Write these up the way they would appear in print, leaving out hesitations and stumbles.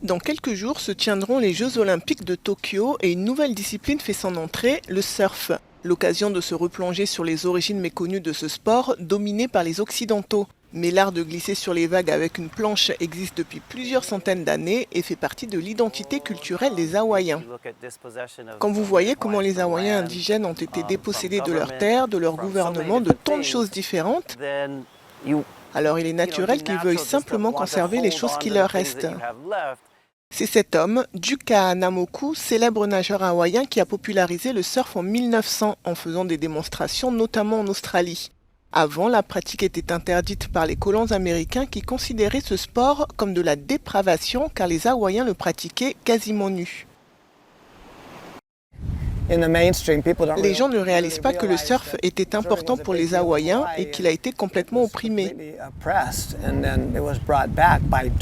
Dans quelques jours se tiendront les Jeux Olympiques de Tokyo et une nouvelle discipline fait son entrée, le surf. L'occasion de se replonger sur les origines méconnues de ce sport, dominé par les Occidentaux. Mais l'art de glisser sur les vagues avec une planche existe depuis plusieurs centaines d'années et fait partie de l'identité culturelle des Hawaïens. Quand vous voyez comment les Hawaïens indigènes ont été dépossédés de leurs terres, de leur gouvernement, de tant de choses différentes, alors il est naturel qu'ils veuillent simplement conserver les choses qui leur restent. C'est cet homme, Duka Namoku, célèbre nageur hawaïen qui a popularisé le surf en 1900 en faisant des démonstrations notamment en Australie. Avant, la pratique était interdite par les colons américains qui considéraient ce sport comme de la dépravation car les Hawaïens le pratiquaient quasiment nus. Les gens ne réalisent pas que le surf était important pour les Hawaïens et qu'il a été complètement opprimé.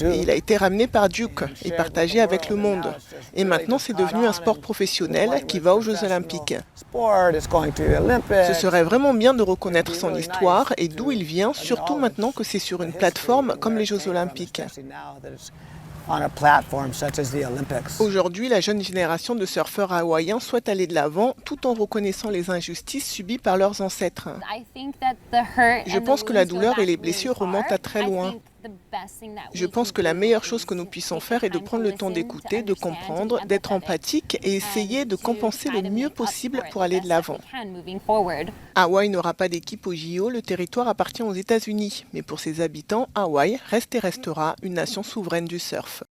Et il a été ramené par Duke et partagé avec le monde. Et maintenant, c'est devenu un sport professionnel qui va aux Jeux Olympiques. Ce serait vraiment bien de reconnaître son histoire et d'où il vient, surtout maintenant que c'est sur une plateforme comme les Jeux Olympiques. Aujourd'hui, la jeune génération de surfeurs hawaïens souhaite aller de l'avant tout en reconnaissant les injustices subies par leurs ancêtres. Je pense que la douleur et les blessures remontent à très loin. Je pense que la meilleure chose que nous puissions faire est de prendre le temps d'écouter, de comprendre, d'être empathique et essayer de compenser le mieux possible pour aller de l'avant. Hawaï n'aura pas d'équipe au JO, le territoire appartient aux États-Unis. Mais pour ses habitants, Hawaï reste et restera une nation souveraine du surf.